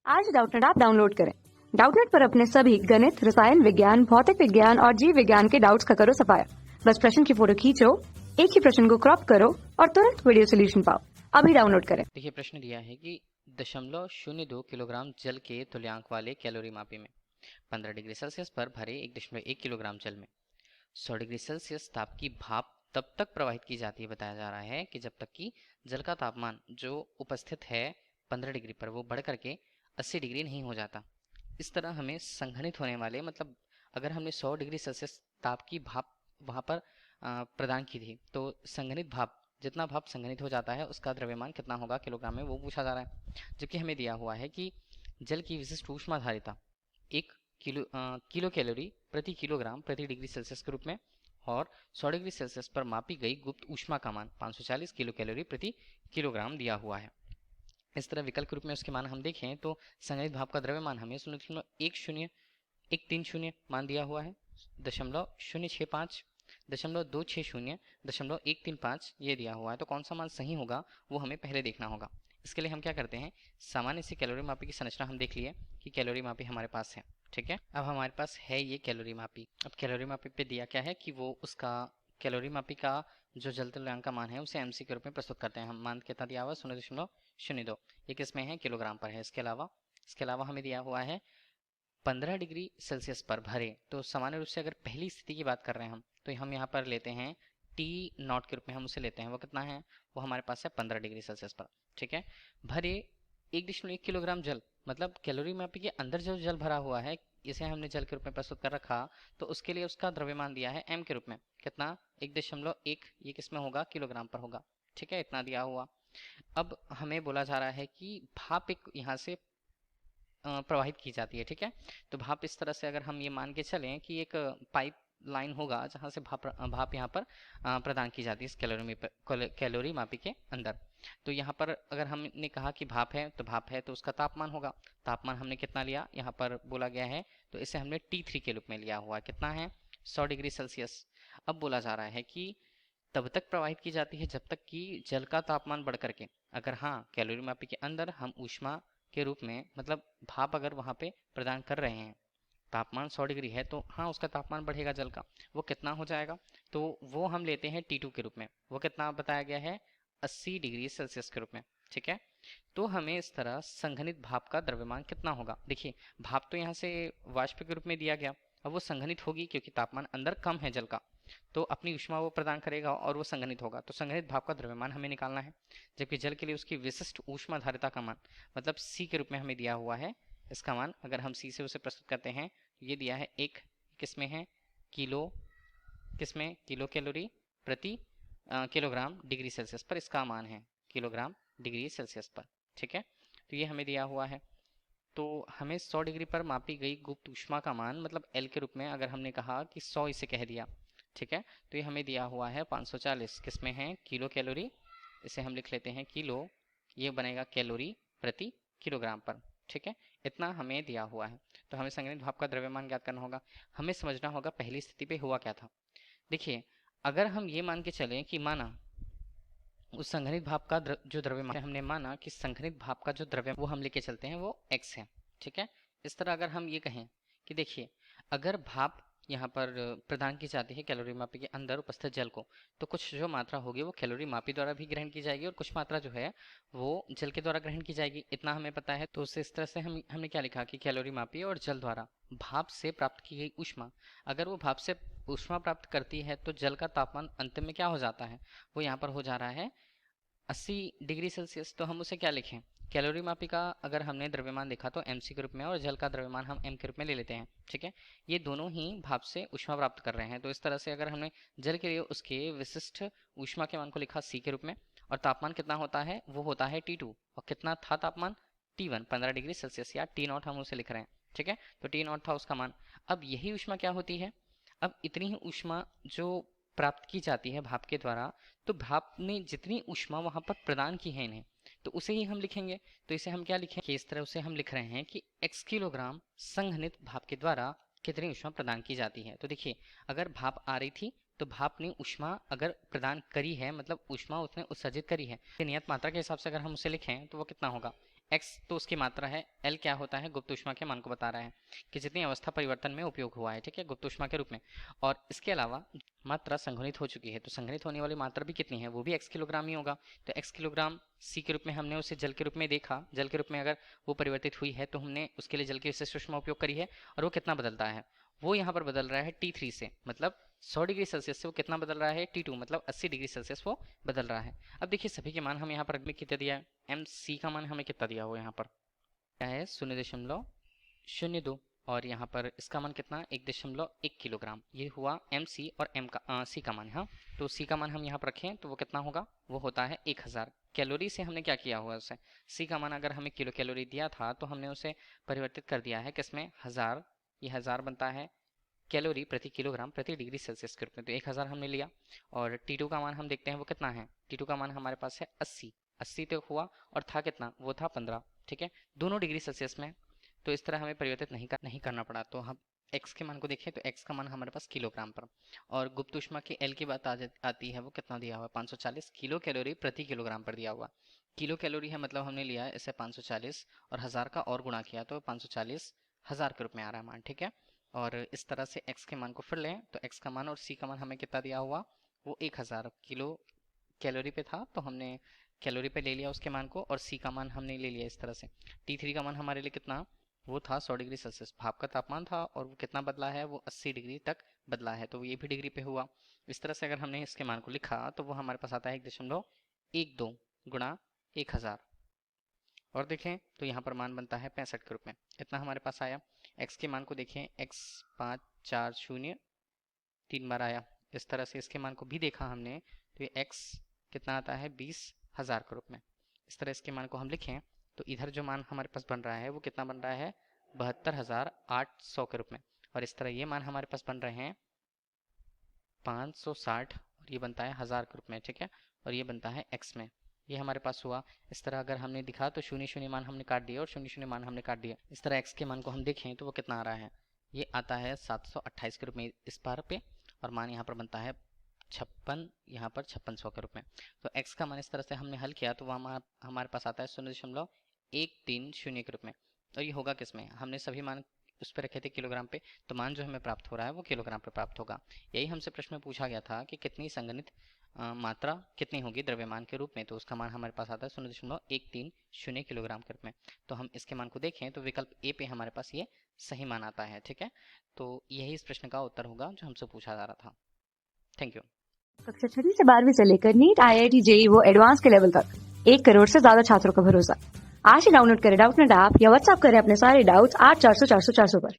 आज Doubtnut app download करें। Doubtnut पर अपने सभी गणित, रसायन विज्ञान, भौतिक विज्ञान और जीव विज्ञान के डाउट्स का करो सफाया। बस प्रश्न की फोटो खींचो, एक ही प्रश्न को क्रॉप करो और तुरंत वीडियो सोल्यूशन पाओ। अभी डाउनलोड करें। देखिए, प्रश्न दिया है कि 0.02 किलोग्राम जल के तुल्यांक वाले कैलोरी मापी में 15 डिग्री सेल्सियस पर भरे 1.1 किलोग्राम जल में 100 डिग्री सेल्सियस ताप की भाप तब तक प्रवाहित की जाती है। बताया जा रहा है कि जब तक कि जल का तापमान जो उपस्थित है 15 डिग्री पर वो बढ़ करके 80 डिग्री नहीं हो जाता। इस तरह हमें संघनित होने वाले मतलब अगर हमने 100 डिग्री सेल्सियस ताप की भाप वहाँ पर प्रदान की थी तो संघनित भाप जितना भाप संघनित हो जाता है उसका द्रव्यमान कितना होगा किलोग्राम में, वो पूछा जा रहा है। जबकि हमें दिया हुआ है कि जल की विशिष्ट ऊष्मा धारिता 1 किलो कैलोरी प्रति किलोग्राम प्रति डिग्री सेल्सियस के रूप में और 100 डिग्री सेल्सियस पर मापी गई गुप्त ऊष्मा का मान 540 किलो कैलोरी प्रति किलोग्राम दिया हुआ है। इस तरह विकल्प के रूप में उसके मान हम देखें तो संग्रहित भाप का द्रव्यमान हमें 0.130 मान दिया हुआ है, 0.065, 0.260, 0.135 ये दिया हुआ है। तो कौन सा मान सही होगा वो हमें पहले देखना होगा। इसके लिए हम क्या करते हैं, सामान्य से कैलोरी मापी की संरचना हम देख लिए कि कैलोरी मापी हमारे पास है। ठीक है, अब हमारे पास है ये कैलोरी मापी। अब कैलोरी मापी पे दिया क्या है कि वो उसका कैलोरी मापी का जो जल तुल्यांक का मान है उसे एमसी के रूप में प्रस्तुत करते हैं। हम मान कितना दिया हुआ है 0.02, ये किसमें है, किलोग्राम पर है। इसके अलावा हमें दिया हुआ है 15 डिग्री सेल्सियस पर भरे। तो सामान्य रूप से अगर पहली स्थिति की बात कर रहे हैं हम तो हम यहाँ पर लेते हैं टी नॉट के रूप में हम उसे लेते हैं। वो कितना है, वो हमारे पास है 15 डिग्री सेल्सियस पर। ठीक है, भरे 1.1 किलोग्राम जल मतलब कैलोरी मापी के अंदर जो जल भरा हुआ है इसे हमने जल के रूप में प्रस्तुत कर रखा तो उसके लिए उसका द्रव्यमान दिया है एम के रूप में। कितना, 1.1, ये किस में होगा, किलोग्राम पर होगा। ठीक है, इतना दिया हुआ। अब हमें बोला जा रहा है कि भाप एक यहाँ से प्रवाहित की जाती है। ठीक है, तो भाप इस तरह से अगर हम ये मान के चलें कि एक पाइप लाइन होगा जहाँ से भाप यहाँ पर प्रदान की जाती है इस कैलोरी मापी के अंदर। तो यहाँ पर अगर हमने कहा कि भाप है तो भाप है तो उसका तापमान होगा। तापमान हमने कितना लिया, यहाँ पर बोला गया है तो इसे हमने T3 के रूप में लिया हुआ है। कितना है, 100 डिग्री सेल्सियस। अब बोला जा रहा है कि तब तक प्रवाहित की जाती है जब तक कि जल का तापमान बढ़ करके, अगर हाँ कैलोरी मापी के अंदर हम ऊष्मा के रूप में मतलब भाप अगर वहाँ पे प्रदान कर रहे हैं, तापमान 100 डिग्री है तो हाँ उसका तापमान बढ़ेगा जल का। वो कितना हो जाएगा, तो वो हम लेते हैं T2 के रूप में। वो कितना बताया गया है, 80 डिग्री सेल्सियस के रूप में। ठीक है, तो हमें इस तरह संघनित भाप का द्रव्यमान कितना होगा। देखिए, भाप तो यहाँ से वाष्प के रूप में दिया गया, अब वो संघनित होगी क्योंकि तापमान अंदर कम है जल का, तो अपनी ऊष्मा वो प्रदान करेगा और वो संघनित होगा। तो संघनित भाप का द्रव्यमान हमें निकालना है। जबकि जल के लिए उसकी विशिष्ट ऊष्मा धारिता का मान मतलब C के रूप में हमें दिया हुआ है। इसका मान अगर हम C से उसे प्रस्तुत करते हैं तो ये दिया है एक, किसमें है, किलो, किसमें, किलो कैलोरी प्रति किलोग्राम डिग्री सेल्सियस पर इसका मान है, किलोग्राम डिग्री सेल्सियस पर। ठीक है, तो ये हमें दिया हुआ है। तो हमें 100 डिग्री पर मापी गई गुप्त ऊष्मा का मान मतलब L के रूप में अगर हमने कहा कि 100 इसे कह दिया। ठीक है, तो ये हमें दिया हुआ है 540, किसमें है, किलो कैलोरी। इसे हम लिख लेते हैं किलो, ये बनेगा कैलोरी प्रति किलोग्राम पर। ठीक है, इतना हमें दिया हुआ है। तो हमें संघनित भाप का द्रव्यमान ज्ञात करना होगा। हमें समझना होगा पहली स्थिति पे हुआ क्या था। देखिए, अगर हम ये मान के चलें कि माना उस संघनित भाप का जो द्रव्यमान हमने माना कि संघनित भाप का जो द्रव्य वो हम लेके चलते हैं वो x है। ठीक है, इस तरह अगर हम ये कहें कि देखिए अगर भाप यहाँ पर प्रदान की जाती है कैलोरी मापी के अंदर उपस्थित जल को, तो कुछ जो मात्रा होगी वो कैलोरी मापी द्वारा भी ग्रहण की जाएगी और कुछ मात्रा जो है वो जल के द्वारा ग्रहण की जाएगी, इतना हमें पता है। तो उससे इस तरह से हमने क्या लिखा कि कैलोरी मापी और जल द्वारा भाप से प्राप्त की गई ऊष्मा, अगर वो भाप से ऊष्मा प्राप्त करती है तो जल का तापमान अंतिम में क्या हो जाता है, वो यहाँ पर हो जा रहा है 80 डिग्री सेल्सियस। तो हम उसे क्या लिखें, कैलोरी मापी का अगर हमने द्रव्यमान देखा तो mc के रूप में और जल का द्रव्यमान हम m के रूप में ले लेते हैं। ठीक है, ये दोनों ही भाप से ऊष्मा प्राप्त कर रहे हैं। तो इस तरह से अगर हमने जल के लिए उसके विशिष्ट ऊष्मा के मान को लिखा c के रूप में और तापमान कितना होता है, वो होता है T2 और कितना था तापमान T1, 15 डिग्री सेल्सियस या T नॉट हम उसे लिख रहे हैं। ठीक है, तो T नॉट था उसका मान। अब यही ऊष्मा क्या होती है, अब इतनी ही ऊष्मा जो प्राप्त की जाती है भाप के द्वारा, तो भाप ने जितनी ऊष्मा वहां पर प्रदान की है इन्हें तो उसे ही हम लिखेंगे। तो इसे हम क्या लिखेंगे, इस तरह उसे हम लिख रहे हैं कि x किलोग्राम संघनित भाप के द्वारा कितनी ऊष्मा प्रदान की जाती है। तो देखिए, अगर भाप आ रही थी तो भाप ने ऊष्मा अगर प्रदान करी है मतलब ऊष्मा उसने उत्सर्जित करी है, नियत मात्रा के हिसाब से अगर हम उसे लिखें तो वो कितना होगा, x तो उसकी मात्रा है, l क्या होता है, गुप्त ऊष्मा के मान को बता रहा है कि जितनी अवस्था परिवर्तन में उपयोग हुआ है, ठीक है, गुप्त ऊष्मा के रूप में। और इसके अलावा मात्रा संघनित हो चुकी है, तो संघनित होने वाली मात्रा भी कितनी है, वो भी x किलोग्राम ही होगा। तो x किलोग्राम c के रूप में हमने उसे जल के रूप में देखा, जल के रूप में अगर वो परिवर्तित हुई है तो हमने उसके लिए जल की विशिष्ट ऊष्मा उपयोग करी है। और वो कितना बदलता है, वो यहाँ पर बदल रहा है T3 से, मतलब 100 डिग्री सेल्सियस से वो कितना बदल रहा है, T2 मतलब 80 डिग्री सेल्सियस वो बदल रहा है। अब देखिए सभी के मान हम यहाँ पर कितना दिया है, MC का मान हमें कितना दिया हुआ यहाँ पर क्या है 0.02 और यहाँ पर इसका मान कितना 1.1 किलोग्राम। ये हुआ MC और C का मान। हाँ, तो C का मान हम यहाँ पर रखें तो वो कितना होगा, वो होता है 1000 कैलोरी से हमने क्या किया हुआ उसे, C का मान अगर हमें किलो कैलोरी दिया था तो हमने उसे परिवर्तित कर दिया है किसमें, 1000। ये 1000 बनता है कैलोरी प्रति किलोग्राम प्रति डिग्री सेल्सियस के रूप में, तो 1000 हमने लिया। और T2 का मान हम देखते हैं वो कितना है, T2 का मान हमारे पास है 80 तक हुआ और था कितना, वो था 15, ठीक है, दोनों डिग्री सेल्सियस में। तो इस तरह हमें परिवर्तित नहीं करना पड़ा। तो हम x के मान को देखें तो x का मान हमारे पास किलोग्राम पर, और गुप्त ऊष्मा की l की बात आती है, वो कितना दिया हुआ है 540 किलो कैलोरी प्रति किलोग्राम पर दिया हुआ। किलो कैलोरी है मतलब हमने लिया है इसे 540 और 1000 का और गुणा किया तो 540 1000 के रूप में आ रहा है मान, ठीक है। और इस तरह से x के मान को फिर लें तो x का मान और c का मान हमें कितना दिया हुआ, वो 1000 किलो कैलोरी पे था तो हमने कैलोरी पे ले लिया उसके मान को, और c का मान हमने ले लिया इस तरह से। T3 का मान हमारे लिए कितना, वो था 100 डिग्री सेल्सियस, भाप का तापमान था, और वो कितना बदला है, वो 80 डिग्री तक बदला है, तो ये भी डिग्री पे हुआ। इस तरह से अगर हमने इसके मान को लिखा तो वो हमारे पास आता है 1.12 गुणा 1000। और देखें तो यहाँ पर मान बनता है 65 के रूप में, इतना हमारे पास आया। x के मान को देखें, x 5 4 0 3 बार आया। इस तरह से इसके मान को भी देखा हमने तो ये x कितना आता है 20,000 के रूप में। इस तरह इसके मान को हम लिखें तो इधर जो मान हमारे पास बन रहा है वो कितना बन रहा है 72,800 के रूप में, और इस तरह ये मान हमारे पास बन रहे हैं 560 और ये बनता है 1000 के रूप में, ठीक है, और ये बनता है x में। ये हमारे पास हुआ। इस तरह अगर हमने दिखा तो 0 मान हमने काट दिया और 0 मान हमने काट दिया। इस तरह x के मान को हम देखें तो वो कितना आ रहा है, ये आता है 728 के रूप में इस बार पे, और मान यहाँ पर बनता है 56, यहाँ पर 5600 के रूप में। तो x का मान इस तरह से हमने हल किया तो वहाँ हमारे पास आता है 0.130 के रूप में। और ये होगा किस में, हमने सभी मान उस पर रखे थे किलोग्राम पे, तो मान जो हमें प्राप्त हो रहा है वो किलोग्राम पे प्राप्त होगा। यही हमसे प्रश्न में पूछा गया था कि कितनी संगणित मात्रा कितनी होगी द्रव्यमान के रूप में, तो उसका मान हमारे पास आता है 0.130 किलोग्राम के रूप में। तो हम इसके मान को देखें तो विकल्प ए पे हमारे पास ये सही मान आता है, ठीक है। तो यही इस प्रश्न का उत्तर होगा जो हमसे पूछा जा रहा था। Thank you. कक्षा 6 से 12वीं से लेकर नीट, IIT, JEE वो एडवांस के लेवल तक 1 करोड़ से ज्यादा छात्रों का भरोसा। आज ही डाउनलोड करें डाउटनेट ऐप या व्हाट्सएप करें अपने सारे डाउट्स 8400 400 400 पर।